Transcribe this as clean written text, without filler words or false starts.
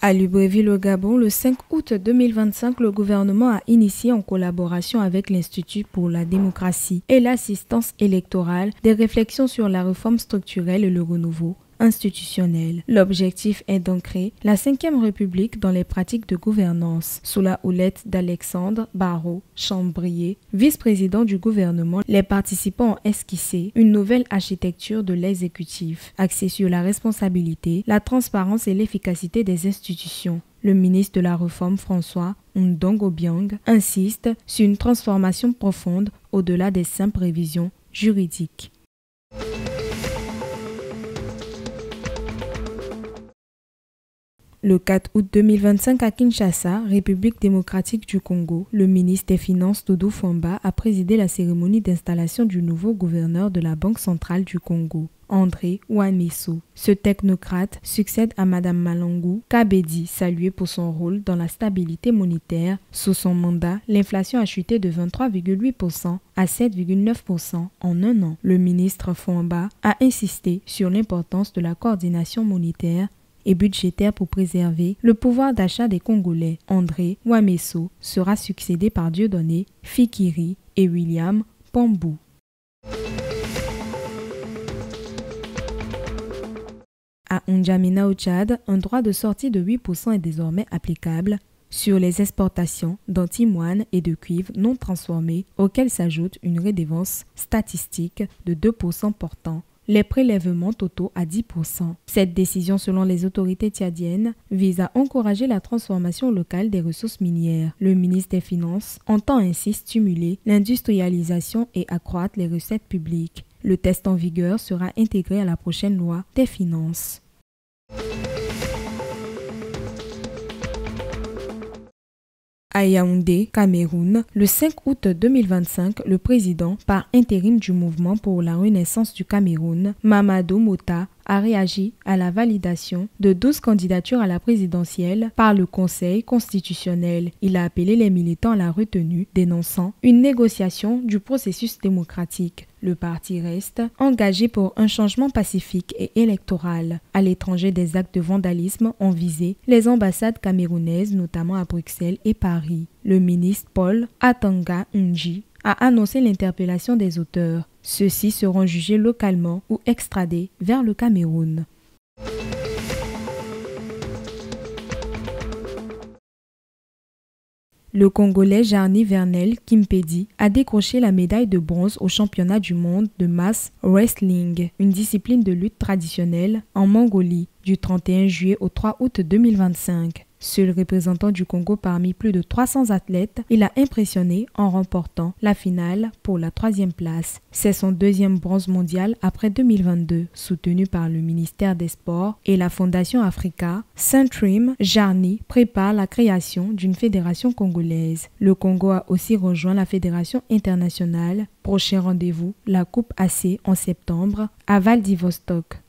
À Libreville, au Gabon, le 5 août 2025, le gouvernement a initié en collaboration avec l'Institut pour la démocratie et l'assistance électorale des réflexions sur la réforme structurelle et le renouveau institutionnel. L'objectif est d'ancrer la Ve République dans les pratiques de gouvernance. Sous la houlette d'Alexandre Barrot Chambrier, vice-président du gouvernement, les participants ont esquissé une nouvelle architecture de l'exécutif, axée sur la responsabilité, la transparence et l'efficacité des institutions. Le ministre de la Réforme, François Ndong Obiang, insiste sur une transformation profonde au-delà des simples révisions juridiques. Le 4 août 2025 à Kinshasa, République démocratique du Congo, le ministre des Finances Doudou Fwamba a présidé la cérémonie d'installation du nouveau gouverneur de la Banque centrale du Congo, André Ouamesso. Ce technocrate succède à Madame Malongou Kabedi, saluée pour son rôle dans la stabilité monétaire. Sous son mandat, l'inflation a chuté de 23,8% à 7,9% en un an. Le ministre Fwamba a insisté sur l'importance de la coordination monétaire et budgétaire pour préserver le pouvoir d'achat des Congolais. André Ouamesso sera succédé par Dieudonné Fikiri et William Pambou. À N'Djamena au Tchad, un droit de sortie de 8% est désormais applicable sur les exportations d'antimoine et de cuivre non transformés, auxquels s'ajoute une redevance statistique de 2% portant les prélèvements totaux à 10%. Cette décision, selon les autorités tchadiennes, vise à encourager la transformation locale des ressources minières. Le ministre des Finances entend ainsi stimuler l'industrialisation et accroître les recettes publiques. Le test en vigueur sera intégré à la prochaine loi des finances. À Yaoundé, Cameroun, le 5 août 2025, le président par intérim du mouvement pour la renaissance du Cameroun, Mamadou Mota, a réagi à la validation de 12 candidatures à la présidentielle par le Conseil constitutionnel. Il a appelé les militants à la retenue, dénonçant une négociation du processus démocratique. Le parti reste engagé pour un changement pacifique et électoral. À l'étranger, des actes de vandalisme ont visé les ambassades camerounaises, notamment à Bruxelles et Paris. Le ministre Paul Atanga Nji a annoncé l'interpellation des auteurs. Ceux-ci seront jugés localement ou extradés vers le Cameroun. Le Congolais Jarny Vernel Kimpedi a décroché la médaille de bronze au championnat du monde de mass wrestling, une discipline de lutte traditionnelle en Mongolie, du 31 juillet au 3 août 2025. Seul représentant du Congo parmi plus de 300 athlètes, il a impressionné en remportant la finale pour la 3e place. C'est son 2e bronze mondial après 2022. Soutenu par le ministère des Sports et la Fondation Africa, Centrim Jarny prépare la création d'une fédération congolaise. Le Congo a aussi rejoint la fédération internationale. Prochain rendez-vous, la Coupe AC en septembre à Vladivostok.